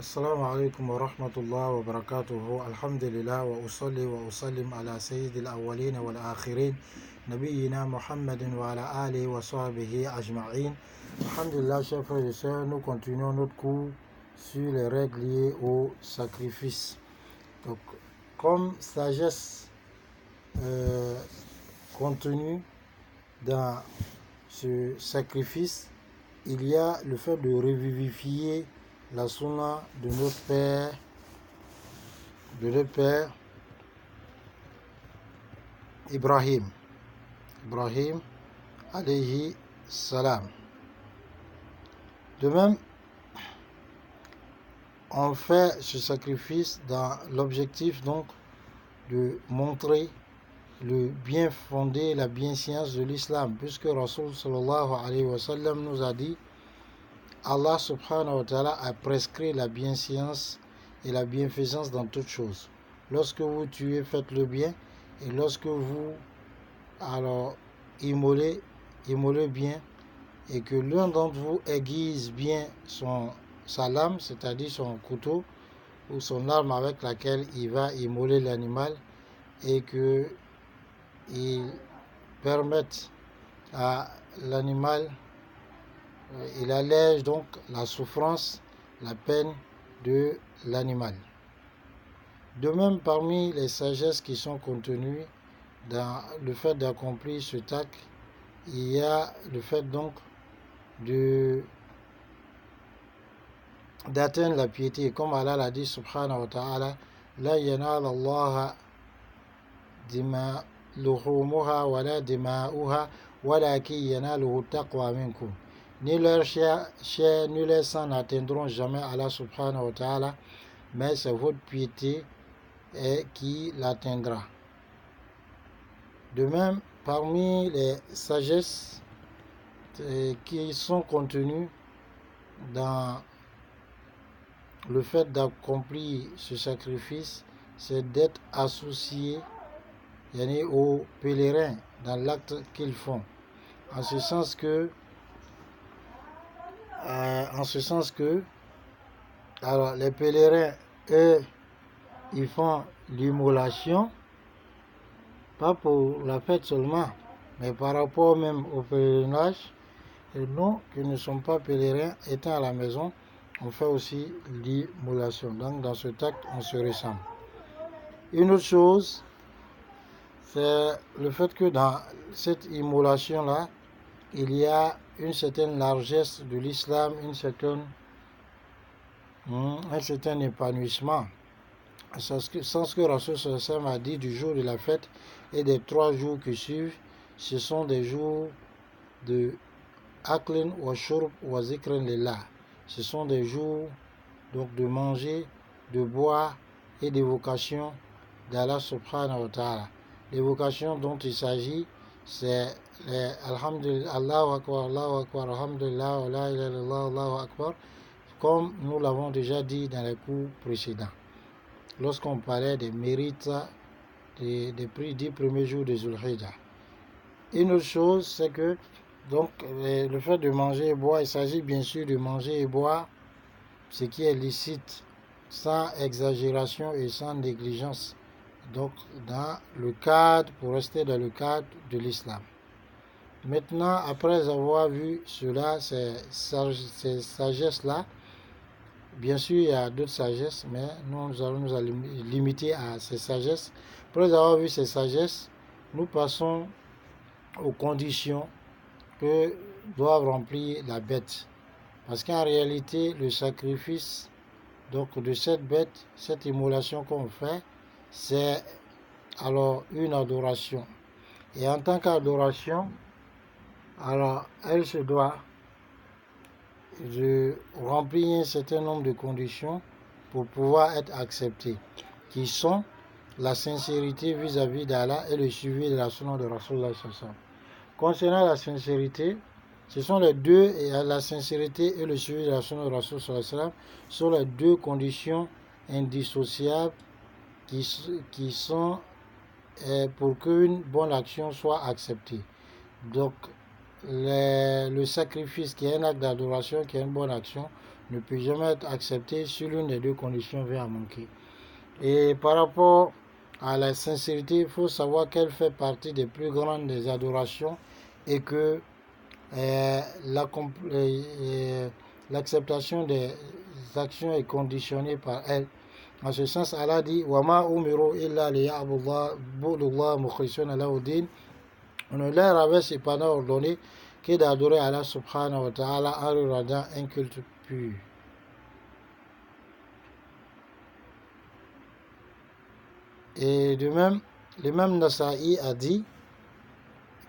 السلام عليكم ورحمة الله وبركاته. الحمد لله وأصلي وأسلم على سيد الأولين والآخرين نبينا Muhammad وعلى آله وصحبه أجمعين. Alhamdulillah, chers frères et sœurs, nous continuons notre cours sur les règles liées au sacrifice. Donc, comme sagesse contenue dans ce sacrifice, il y a le fait de revivifier la sunna de notre père Ibrahim alayhi salam. De même, on fait ce sacrifice dans l'objectif donc de montrer le bien fondé, la bienséance de l'islam, puisque Rasul sallallahu alayhi wa sallam nous a dit: Allah subhanahu wa ta'ala a prescrit la bienséance et la bienfaisance dans toutes choses. Lorsque vous tuez, faites le bien, et lorsque vous immolez bien, et que l'un d'entre vous aiguise bien sa lame, c'est-à-dire son couteau ou son arme avec laquelle il va immoler l'animal, et que il permette à l'animal, il allège donc la souffrance, la peine de l'animal. De même, parmi les sagesses qui sont contenues dans le fait d'accomplir ce acte, il y a le fait donc d'atteindre la piété, comme Allah l'a dit subhanahu wa ta'ala: la yanala Allah luhumuha wala dima'uha walakin yanaluhu taqwa minkum. Ni leur chair ni leur sang n'atteindront jamais Allah subhanahu wa ta'ala, mais c'est votre piété qui l'atteindra. De même, parmi les sagesses qui sont contenues dans le fait d'accomplir ce sacrifice, c'est d'être associé aux pèlerins dans l'acte qu'ils font, en ce sens que alors les pèlerins, eux, ils font l'immolation, pas pour la fête seulement, mais par rapport même au pèlerinage. Et nous, qui ne sommes pas pèlerins, étant à la maison, on fait aussi l'immolation. Donc dans ce acte, on se ressemble. Une autre chose, c'est le fait que dans cette immolation-là, il y a une certaine largesse de l'islam, un certain épanouissement. Sans que Rasul sallam a dit du jour de la fête et des 3 jours qui suivent, ce sont des jours de aklin wa shurb wa zikran lillah. Ce sont des jours donc de manger, de boire et d'évocation d'Allah subhanahu wa ta'ala. L'évocation dont il s'agit, c'est les Alhamdulillah, Allahu Akbar, Alhamdulillah, wa la ilaha illallah, Allahu Akbar, comme nous l'avons déjà dit dans les cours précédents, lorsqu'on parlait des mérites des 10 premiers jours de Zulhijjah. Une autre chose, c'est que donc le fait de manger et boire, il s'agit bien sûr de manger et boire ce qui est licite, sans exagération et sans négligence. Donc pour rester dans le cadre de l'islam. Maintenant, après avoir vu cela, ces sagesses-là, bien sûr il y a d'autres sagesses, mais nous allons nous limiter à ces sagesses. Après avoir vu ces sagesses, nous passons aux conditions que doivent remplir la bête. Parce qu'en réalité, le sacrifice donc de cette bête, cette immolation qu'on fait, c'est alors une adoration. Et en tant qu'adoration, alors elle se doit de remplir un certain nombre de conditions pour pouvoir être acceptée, qui sont la sincérité vis-à-vis d'Allah et le suivi de la sunna de Rasulullah sallallahu alayhi wa sallam. Concernant la sincérité, ce sont les deux, et la sincérité et le suivi de la sunna de Rasulullah sallallahu alayhi wa sallam sont les deux conditions indissociables qui sont pour qu'une bonne action soit acceptée. Donc le sacrifice qui est un acte d'adoration, qui est une bonne action, ne peut jamais être accepté si l'une des deux conditions vient à manquer. Et par rapport à la sincérité, il faut savoir qu'elle fait partie des plus grandes des adorations et que l'acceptation des actions est conditionnée par elle. En ce sens, Allah dit Wama umiru illa liya'budullaha mukhlishina lahu-d-din. On ne leur avait cependant ordonné que d'adorer Allah subhanahu wa ta'ala en lui rendant un culte pur. Et de même, l'imam Nasa'i a dit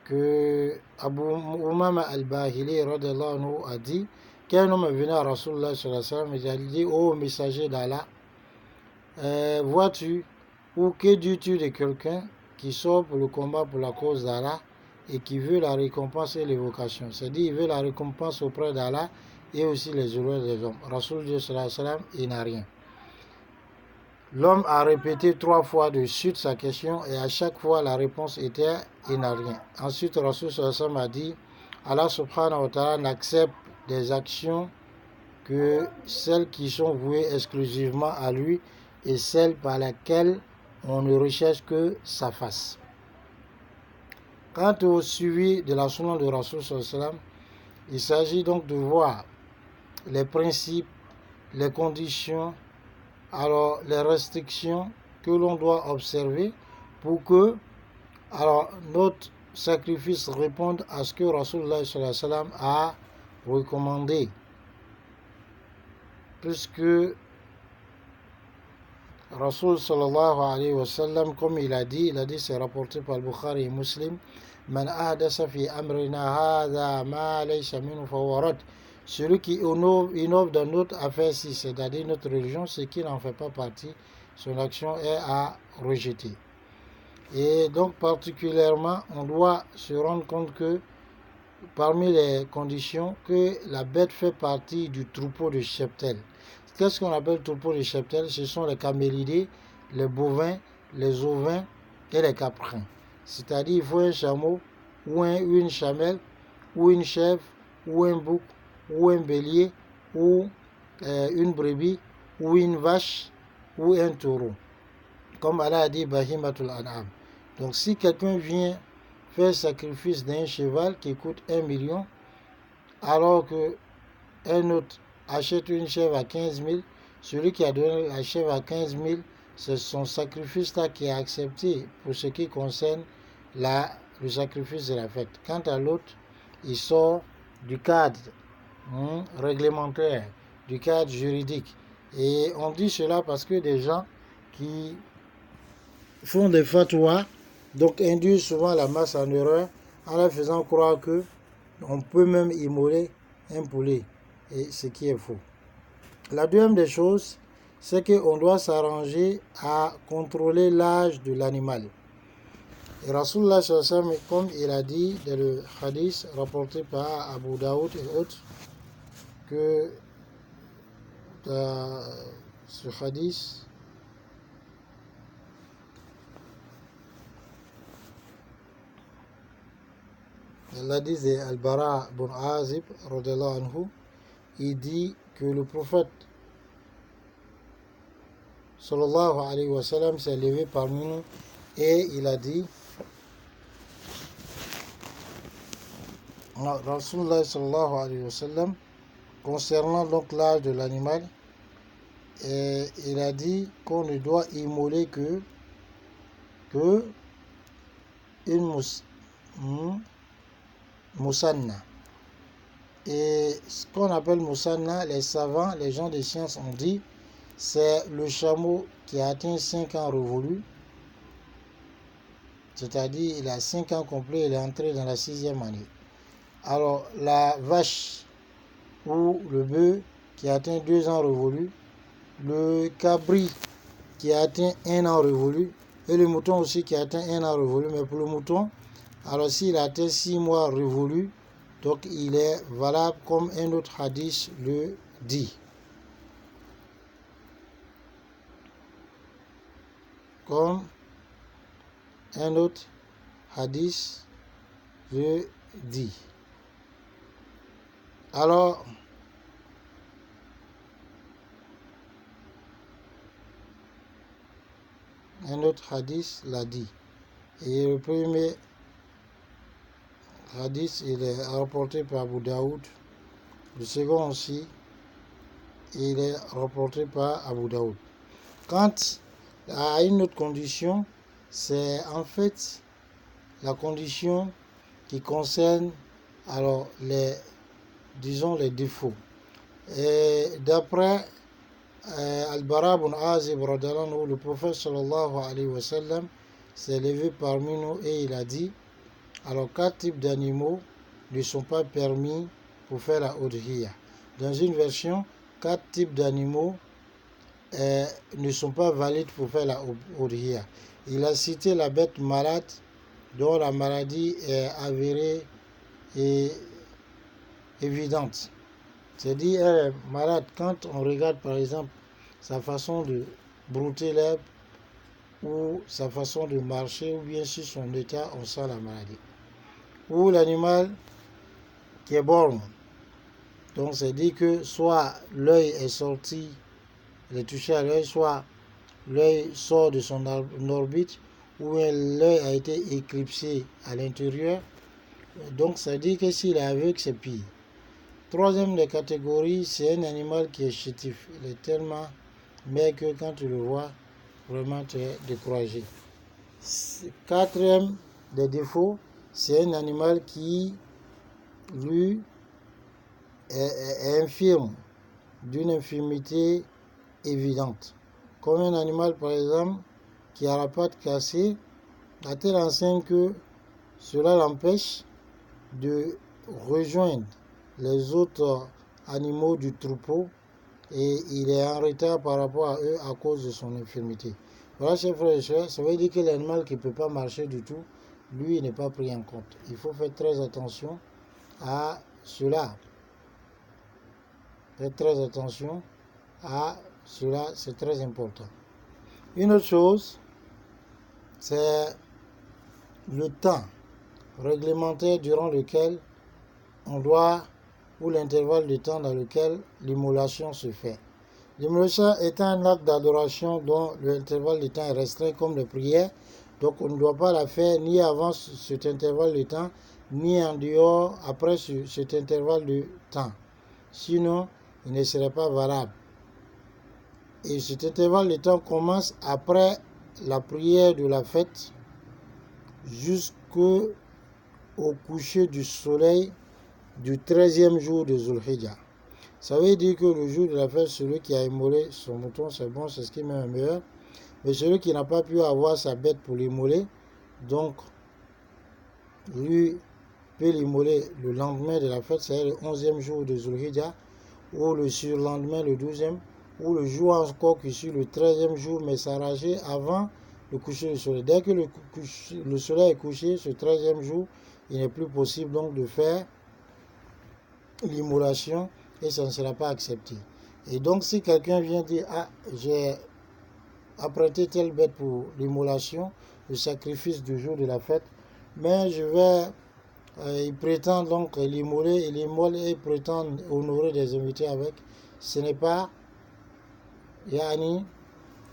que Abu Umama al-Bahili a dit qu'un homme est venu à Rasulullah sallallahu alayhi wa sallam et il a dit ô messager d'Allah, vois-tu ou que dis-tu de quelqu'un qui sort pour le combat pour la cause d'Allah et qui veut la récompense et l'évocation, c'est-à-dire il veut la récompense auprès d'Allah et aussi les honneurs des hommes. Rasulullah sallallahu alayhi wa sallam, il n'a rien. L'homme a répété 3 fois de suite sa question et à chaque fois la réponse était il n'a rien. Ensuite, Rasul sallallahu alayhi wa sallam a dit Allah subhanahu wa ta'ala n'accepte des actions que celles qui sont vouées exclusivement à lui et celles par lesquelles on ne recherche que sa face. Quant au suivi de la sunna de Rasul sallallahu alayhi wa sallam, il s'agit donc de voir les principes, les conditions, alors les restrictions que l'on doit observer pour que notre sacrifice réponde à ce que Rasulullah sallallahu alayhi wa sallam a recommandé, puisque Rasul sallallahu alayhi wa sallam, comme il a dit, c'est rapporté par Bukhari et Muslim, Man ahdasa fi amrina hadha ma laysa minhu fahuwa rad. Celui qui innove dans notre affaire, c'est-à-dire notre religion, ce qui n'en fait pas partie, son action est à rejeter. Et donc particulièrement, on doit se rendre compte que parmi les conditions, que la bête fait partie du troupeau de cheptel. Qu'est-ce qu'on appelle troupeau de cheptel? Ce sont les camélidés, les bovins, les ovins et les caprins. C'est-à-dire il faut un chameau, ou une chamelle, ou une chèvre, ou un bouc, ou un bélier, ou une brebis, ou une vache, ou un taureau. Comme Allah a dit, Bahimatul An'am. Donc si quelqu'un vient faire sacrifice d'un cheval qui coûte 1 million, alors qu'un autre achète une chèvre à 15 000, celui qui a donné la chèvre à 15 000, c'est son sacrifice là qui est accepté pour ce qui concerne le sacrifice de la fête. Quant à l'autre, il sort du cadre réglementaire, du cadre juridique. Et on dit cela parce que des gens qui font des fatwas, donc induisent souvent la masse en erreur en leur faisant croire que on peut même immoler un poulet, et ce qui est faux. La deuxième des choses, c'est qu'on doit s'arranger à contrôler l'âge de l'animal. Et Rasulullah sallallahu alayhi wa sallam, comme il a dit dans le hadith rapporté par Abu Daoud et autres, que ce hadith l'hadith de Al-Bara ibn Azib radiyallahu anhu, il dit que le prophète sallallahu alayhi wa sallam s'est levé parmi nous et il a dit, Rasulullah sallallahu alayhi wa sallam, concernant donc l'âge de l'animal, et il a dit qu'on ne doit immoler que une moussanna. Et ce qu'on appelle moussanna, les savants, les gens de science ont dit, c'est le chameau qui a atteint 5 ans révolus, c'est-à-dire il a 5 ans complets, il est entré dans la 6e année. Alors la vache ou le bœuf qui a atteint 2 ans révolus, le cabri qui a atteint 1 an révolu, et le mouton aussi qui a atteint 1 an révolu. Mais pour le mouton, alors s'il a atteint 6 mois révolus, donc il est valable comme un autre hadith le dit. Comme un autre hadith le dit. Alors, un autre hadith l'a dit. Et le premier hadith, il est rapporté par Abu Daoud. Le second aussi, il est rapporté par Abu Daoud. Quant à une autre condition, c'est en fait la condition qui concerne alors les défauts. Et d'après Al-Bara ibn Azib, le prophète sallallahu alayhi wa sallam s'est levé parmi nous et il a dit, alors 4 types d'animaux ne sont pas permis pour faire la udhiyya. Dans une version, 4 types d'animaux ne sont pas valides pour faire la udhiyya. Il a cité la bête malade dont la maladie est avérée et évidente. C'est-à-dire, elle est malade quand on regarde par exemple sa façon de brouter l'herbe ou sa façon de marcher ou bien sur son état, on sent la maladie. Ou l'animal qui est borgne. Donc c'est dit que soit l'œil est sorti, il est touché à l'œil, soit l'œil sort de son orbite, ou l'œil a été éclipsé à l'intérieur. Donc ça dit que s'il est aveugle, c'est pire. Troisième des catégories, c'est un animal qui est chétif. Il est tellement maigre que quand tu le vois, vraiment tu es découragé. Quatrième des défauts, c'est un animal qui, lui, est infirme, d'une infirmité évidente. Comme un animal, par exemple, qui a la patte cassée, à telle enseigne que cela l'empêche de rejoindre les autres animaux du troupeau et il est en retard par rapport à eux à cause de son infirmité. Voilà, chers frères et sœurs, ça veut dire que l'animal qui ne peut pas marcher du tout, lui, n'est pas pris en compte. Il faut faire très attention à cela. Faites très attention à cela, c'est très important. Une autre chose, c'est le temps réglementaire durant lequel on doit, ou l'intervalle de temps dans lequel l'immolation se fait. L'immolation est un acte d'adoration dont l'intervalle de temps est restreint comme les prières, donc on ne doit pas la faire ni avant cet intervalle de temps, ni en dehors après cet intervalle de temps. Sinon, il ne serait pas valable. Et cet intervalle de temps commence après la prière de la fête jusqu'au coucher du soleil du 13e jour de Zulhijjah. Ça veut dire que le jour de la fête, celui qui a immolé son mouton, c'est bon, c'est ce qui est même meilleur. Mais celui qui n'a pas pu avoir sa bête pour l'immoler, donc lui peut l'immoler le lendemain de la fête, c'est-à-dire le 11e jour de Zulhijjah, ou le surlendemain, le 12e, ou le jour encore qui suit le 13e jour, mais s'arranger avant le coucher du soleil. Dès que le soleil est couché, ce 13e jour, il n'est plus possible donc de faire l'immolation et ça ne sera pas accepté. Et donc si quelqu'un vient dire, ah, j'ai apprêté telle bête pour l'immolation, le sacrifice du jour de la fête, mais je vais, il prétend donc l'immoler, il immole et il prétend honorer des invités avec, ce n'est pas yani,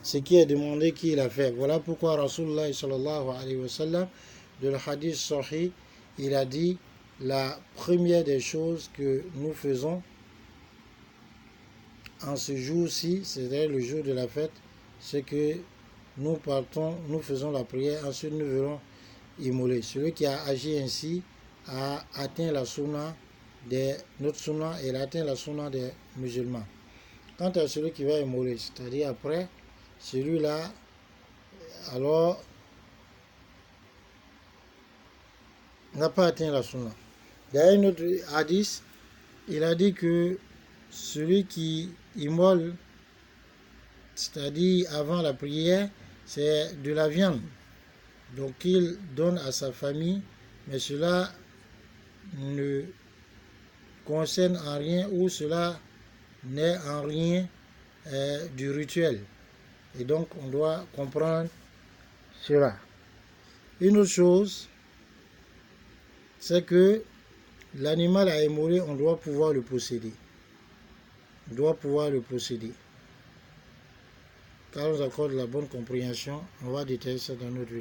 ce qui est demandé qu'il a fait. Voilà pourquoi Rasulullah sallallahu alayhi wa sallam, de le hadith sahih, il a dit, la première des choses que nous faisons en ce jour-ci, c'est-à-dire le jour de la fête, c'est que nous partons, nous faisons la prière, ensuite nous venons immoler. Celui qui a agi ainsi a atteint la sunna notre sunna et il a atteint la sunna des musulmans. Quant à celui qui va immoler, c'est-à-dire après, celui-là, alors, n'a pas atteint la sunna. Dans un autre hadith, il a dit que celui qui immole, c'est-à-dire avant la prière, c'est de la viande. Donc il donne à sa famille, mais cela ne concerne en rien ou cela n'est en rien du rituel. Et donc on doit comprendre cela. Une autre chose, c'est que l'animal à immoler, on doit pouvoir le posséder. On doit pouvoir le posséder. car nous accorde la bonne compréhension. On va détailler ça dans notre vidéo.